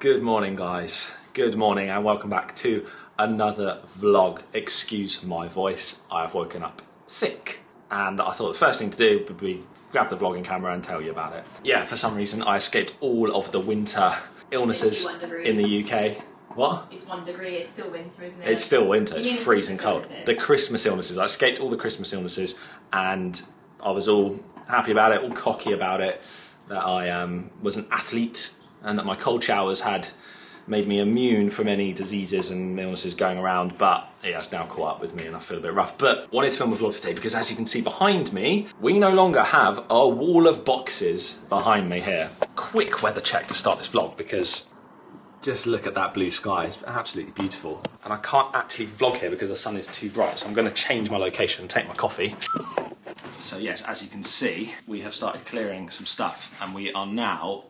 Good morning, guys. Good morning and welcome back to another vlog. Excuse my voice, I have woken up sick and I thought the first thing to do would be grab the vlogging camera and tell you about it. Yeah, for some reason I escaped all of the winter illnesses in the UK. What? It's 1 degree, it's still winter, isn't it? It's still winter, it's freezing cold. Illnesses? The Christmas illnesses. I escaped all the Christmas illnesses and I was all happy about it, all cocky about it, that I was an athlete and that my cold showers had made me immune from any diseases and illnesses going around, but it has now caught up with me and I feel a bit rough. But wanted to film a vlog today because, as you can see behind me, we no longer have a wall of boxes behind me here. Quick weather check to start this vlog because just look at that blue sky, it's absolutely beautiful. And I can't actually vlog here because the sun is too bright, so I'm going to change my location and take my coffee. So yes, as you can see, we have started clearing some stuff and we are now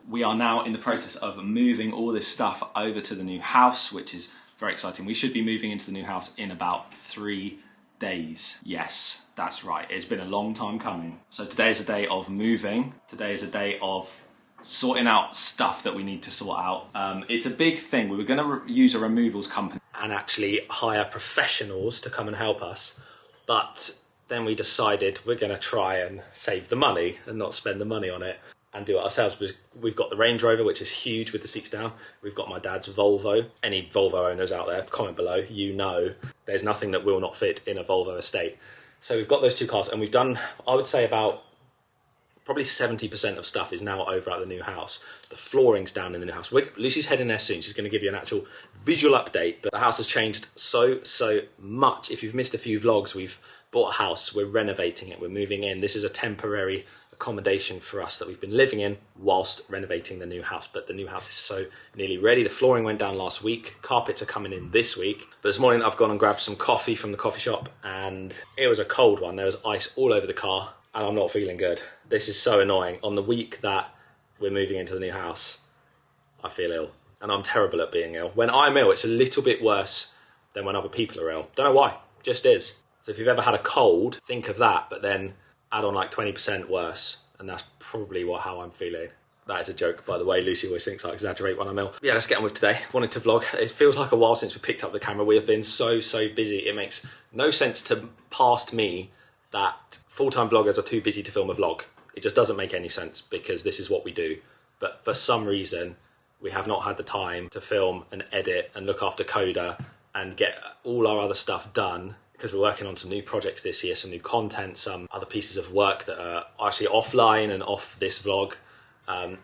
in the process of moving all this stuff over to the new house, which is very exciting. We should be moving into the new house in about 3 days. Yes, that's right. It's been a long time coming. So today is a day of moving. Today is a day of sorting out stuff that we need to sort out. It's a big thing. We were going to use a removals company and actually hire professionals to come and help us, but then we decided we're going to try and save the money and not spend the money on it and do it ourselves. We've got the Range Rover, which is huge with the seats down. We've got my dad's Volvo. Any Volvo owners out there, comment below, you know there's nothing that will not fit in a Volvo estate. So we've got those two cars and we've done, I would say, about probably 70% of stuff is now over at the new house. The flooring's down in the new house. Lucy's heading there soon. She's going to give you an actual visual update, but the house has changed so much. If you've missed a few vlogs, we've bought a house, we're renovating it, we're moving in. This is a temporary accommodation for us that we've been living in whilst renovating the new house, but the new house is so nearly ready. The flooring went down last week, carpets are coming in this week, but this morning I've gone and grabbed some coffee from the coffee shop and it was a cold one. There was ice all over the car and I'm not feeling good. This is so annoying. On the week that we're moving into the new house, I feel ill and I'm terrible at being ill. When I'm ill, it's a little bit worse than when other people are ill. Don't know why, just is. So if you've ever had a cold, think of that, but then add on like 20% worse, and that's probably how I'm feeling. That is a joke, by the way. Lucy always thinks I exaggerate when I'm ill. Yeah, let's get on with today. Wanted to vlog. It feels like a while since we picked up the camera. We have been so busy. It makes no sense to past me that full-time vloggers are too busy to film a vlog. It just doesn't make any sense because this is what we do. But for some reason, we have not had the time to film and edit and look after Coda and get all our other stuff done, because we're working on some new projects this year, some new content, some other pieces of work that are actually offline and off this vlog.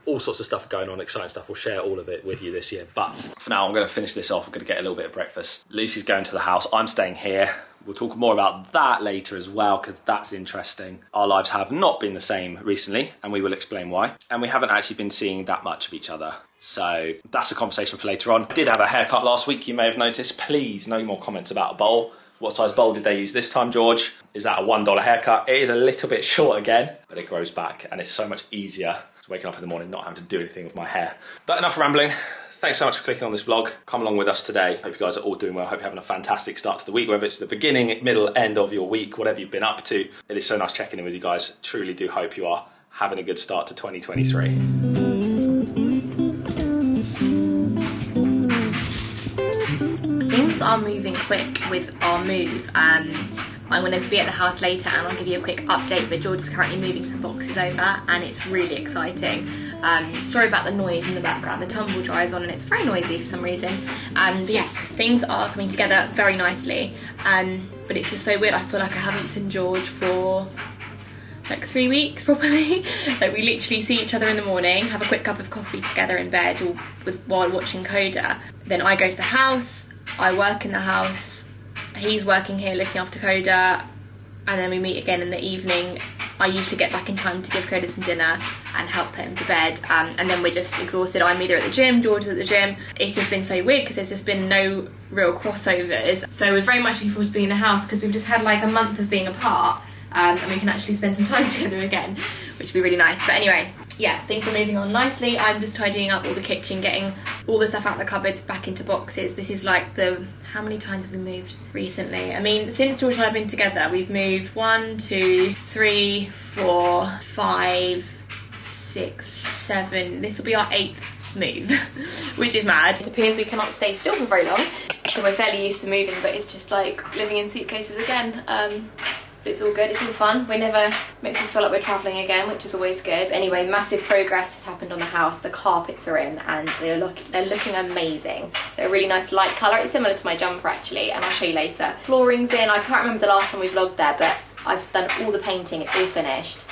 All sorts of stuff going on, exciting stuff. We'll share all of it with you this year. But for now, I'm going to finish this off. I'm going to get a little bit of breakfast. Lucy's going to the house. I'm staying here. We'll talk more about that later as well, because that's interesting. Our lives have not been the same recently, and we will explain why. And we haven't actually been seeing that much of each other. So that's a conversation for later on. I did have a haircut last week, you may have noticed. Please, no more comments about a bowl. What size bowl did they use this time, George? Is that a $1 haircut? It is a little bit short again, but it grows back and it's so much easier waking up in the morning not having to do anything with my hair. But enough rambling. Thanks so much for clicking on this vlog. Come along with us today. Hope you guys are all doing well. Hope you're having a fantastic start to the week, whether it's the beginning, middle, end of your week, whatever you've been up to. It is so nice checking in with you guys. Truly do hope you are having a good start to 2023. Are moving quick with our move. I'm going to be at the house later and I'll give you a quick update, but George is currently moving some boxes over and it's really exciting. Sorry about the noise in the background. The tumble dryer is on and it's very noisy for some reason. But yeah, things are coming together very nicely, but it's just so weird. I feel like I haven't seen George for like 3 weeks probably. Like, we literally see each other in the morning, have a quick cup of coffee together in bed while watching Coda. Then I go to the house, I work in the house, he's working here looking after Coda, and then we meet again in the evening. I usually get back in time to give Coda some dinner and help put him to bed, and then we're just exhausted. I'm either at the gym, George is at the gym. It's just been so weird because there's just been no real crossovers. So we're very much looking forward to being in the house because we've just had like a month of being apart, and we can actually spend some time together again, which would be really nice. But anyway, yeah, things are moving on nicely. I'm just tidying up all the kitchen, getting all the stuff out of the cupboards back into boxes. This is like how many times have we moved recently? I mean, since George and I have been together, we've moved 1, 2, 3, 4, 5, 6, 7. This will be our 8th move, which is mad. It appears we cannot stay still for very long, so we're fairly used to moving, but it's just like living in suitcases again. But it's all good, it's all fun. We never makes us feel like we're travelling again, which is always good. Anyway, massive progress has happened on the house. The carpets are in and they're looking amazing. They're a really nice light colour. It's similar to my jumper actually, and I'll show you later. Flooring's in. I can't remember the last time we vlogged there, but I've done all the painting, it's all finished.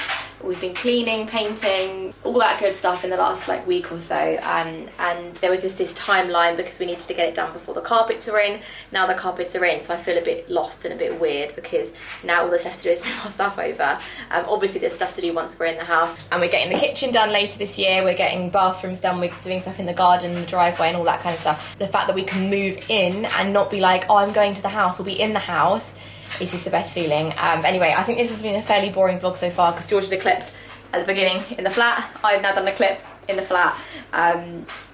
We've been cleaning, painting, all that good stuff in the last like week or so, and there was just this timeline because we needed to get it done before the carpets are in. Now the carpets are in, so I feel a bit lost and a bit weird because now all there's left to do is move our stuff over. Obviously there's stuff to do once we're in the house, and we're getting the kitchen done later this year, we're getting bathrooms done, we're doing stuff in the garden, the driveway and all that kind of stuff. The fact that we can move in and not be like, oh, I'm going to the house, we'll be in the house. It's just the best feeling. Anyway, I think this has been a fairly boring vlog so far because George did a clip at the beginning in the flat. I've now done a clip in the flat.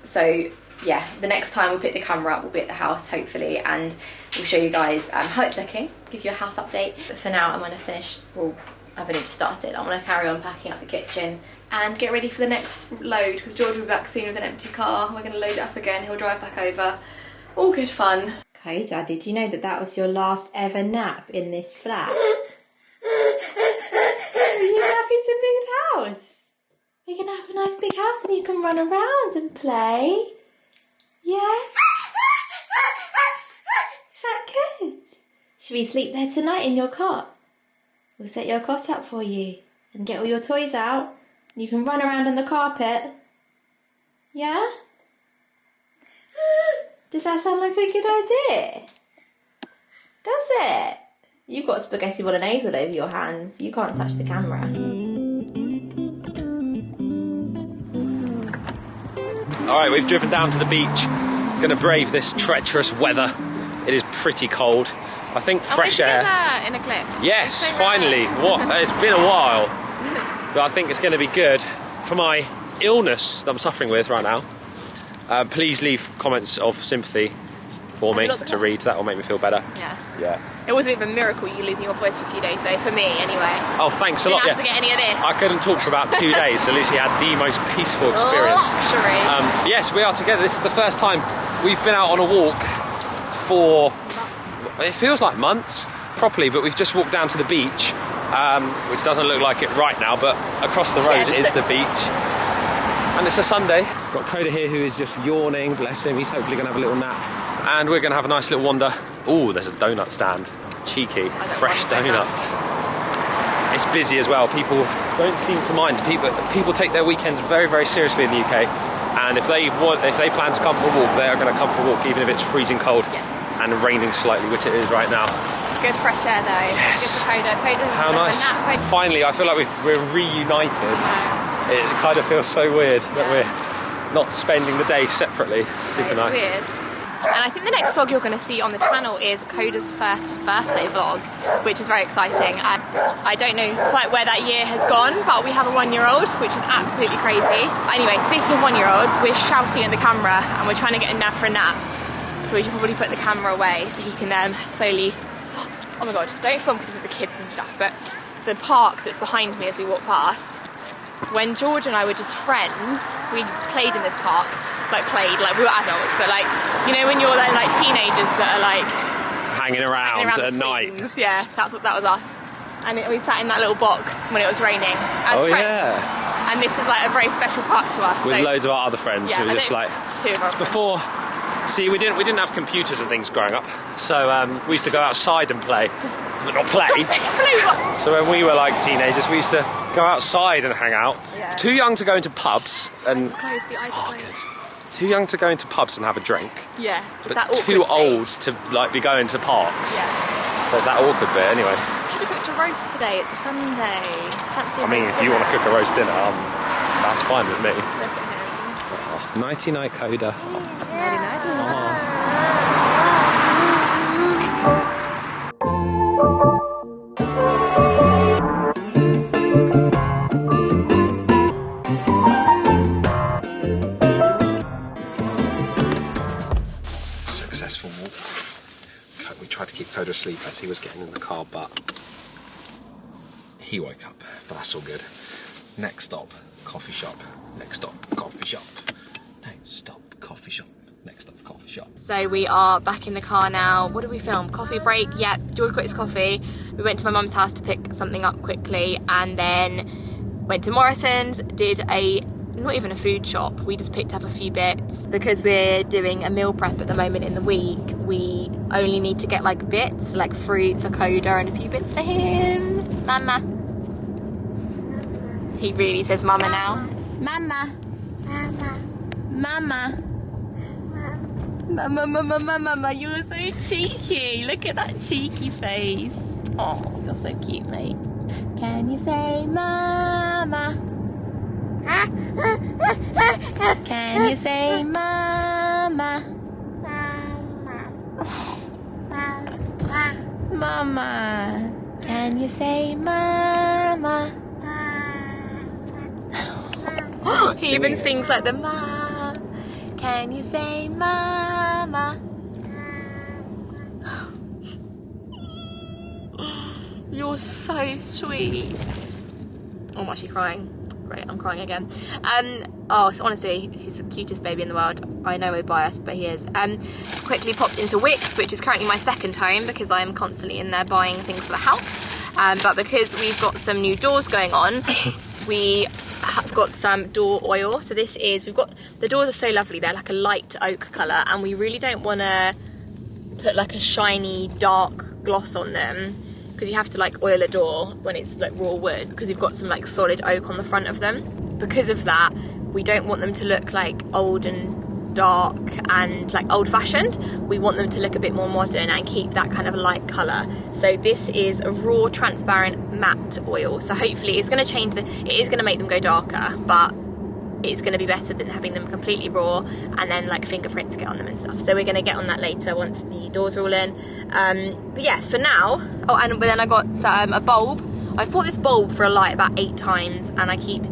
So yeah, the next time we pick the camera up, we'll be at the house hopefully, and we'll show you guys how it's looking, give you a house update. But for now, I'm going to finish. Well, I've only just started. I'm going to carry on packing up the kitchen and get ready for the next load because George will be back soon with an empty car. We're going to load it up again. He'll drive back over. All good fun. Coda, did you know that that was your last ever nap in this flat? Are you happy to big house? You're going to have a nice big house and you can run around and play? Yeah? Is that good? Should we sleep there tonight in your cot? We'll set your cot up for you and get all your toys out. You can run around on the carpet. Yeah? Does that sound like a good idea? Does it? You've got spaghetti bolognese all over your hands. You can't touch the camera. Alright, we've driven down to the beach. Gonna brave this treacherous weather. It is pretty cold. I think fresh air. In a clip. Yes, so finally. What? It's been a while. But I think it's gonna be good. For my illness that I'm suffering with right now, please leave comments of sympathy for me to read. That will make me feel better. Yeah. It was a bit of a miracle you losing your voice for a few days though, for me anyway. Oh, thanks a lot. Didn't have to get any of this. I couldn't talk for about 2 days, so Lucy had the most peaceful experience. Luxury. Yes, we are together. This is the first time we've been out on a walk for, it feels like months, properly, but we've just walked down to the beach, which doesn't look like it right now, but across the road is the beach. And it's a Sunday. Got Coda here who is just yawning, bless him. He's hopefully going to have a little nap. And we're going to have a nice little wander. Oh, there's a donut stand. Cheeky, fresh donuts. It's busy as well. People don't seem to mind. People take their weekends very, very seriously in the UK. And if they plan to come for a walk, they are going to come for a walk, even if it's freezing cold and raining slightly, which it is right now. Good fresh air though. Yes. Good for Coda. How nice. Finally, I feel like we're reunited. It kind of feels so weird that we're not spending the day separately. Super nice. Weird. And I think the next vlog you're going to see on the channel is Coda's first birthday vlog, which is very exciting. And I don't know quite where that year has gone, but we have a 1-year-old, which is absolutely crazy. Anyway, speaking of 1-year-olds, we're shouting at the camera and we're trying to get him for a nap. So we should probably put the camera away so he can slowly... Oh my god, don't film because this is the kids and stuff, but the park that's behind me as we walk past, when George and I were just friends, we played in this park. Like we were adults, but like, you know when you're like teenagers that are like hanging around at night. Yeah, that was us. And we sat in that little box when it was raining as friends. Yeah. And this is like a very special park to us. With loads of our other friends who were just like 2 of us. Before, see, we didn't have computers and things growing up, so we used to go outside and play. Not play. So when we were like teenagers, we used to go outside and hang out. Yeah. Too young to go into pubs and. The eyes are closed. Too young to go into pubs and have a drink. Yeah. But too old to like be going to parks. Yeah. So it's that awkward bit anyway. I should have cooked a roast today. It's a Sunday. Fancy a roast if you want to cook a roast dinner, that's fine with me. Look at him. Nighty night, Coda. Nighty night. Successful walk. We tried to keep Coda asleep as he was getting in the car, but he woke up. But that's all good. Next stop, coffee shop. Next stop, coffee shop. Next stop coffee shop. Next stop coffee shop. So we are back in the car now. What did we film? Coffee break? Yeah, George got his coffee. We went to my mum's house to pick something up quickly and then went to Morrison's, did not even a food shop, we just picked up a few bits. Because we're doing a meal prep at the moment in the week, we only need to get like bits, like fruit for Coda and a few bits for him. Mama. He really says mama now. Mama. Mama. Mama. Mama, mama, mama, mama, you're so cheeky. Look at that cheeky face. Oh, you're so cute, mate. Can you say mama? Can you say mama? Mama. Can you say mama? He even sings like the ma. Can you say mama? You're so sweet. Oh, I'm actually crying. Great, I'm crying again. Oh, so honestly, he's the cutest baby in the world. I know we're biased, but he is. Quickly popped into Wickes, which is currently my second home because I'm constantly in there buying things for the house. But because we've got some new doors going on, we have got some door oil. So this is, the doors are so lovely. They're like a light oak colour, and we really don't want to put like a shiny dark gloss on them, because you have to like oil a door when it's like raw wood, because we've got some like solid oak on the front of them. Because of that, we don't want them to look like old and dark and like old-fashioned. We want them to look a bit more modern and keep that kind of light colour. So this is a raw transparent matte oil, so hopefully it's going to change it is going to make them go darker, but it's going to be better than having them completely raw and then like fingerprints get on them and stuff. So we're going to get on that later once the doors are all in. But yeah, for now, oh, and then I got a bulb. I've bought this bulb for a light about 8 times and I keep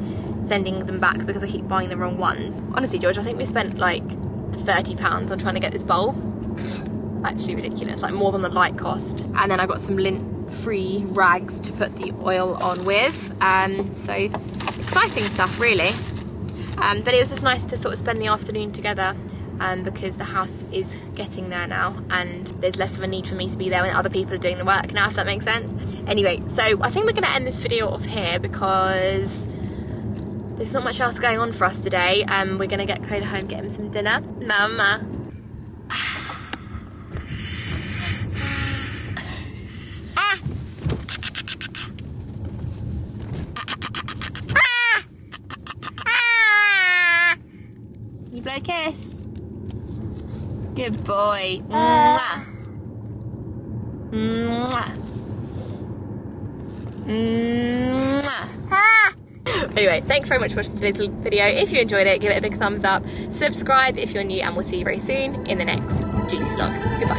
sending them back because I keep buying the wrong ones. Honestly, George, I think we spent like £30 on trying to get this bulb. Actually ridiculous, like more than the light cost. And then I got some lint-free rags to put the oil on with. So exciting stuff, really. But it was just nice to sort of spend the afternoon together because the house is getting there now and there's less of a need for me to be there when other people are doing the work now, if that makes sense. Anyway, so I think we're going to end this video off here because there's not much else going on for us today. We're going to get Coda home, get him some dinner. Mama. You blow a kiss. Good boy. Mwah. Mwah. Mwah. Anyway, thanks very much for watching today's video. If you enjoyed it, give it a big thumbs up. Subscribe if you're new, and we'll see you very soon in the next Juicy Vlog. Goodbye.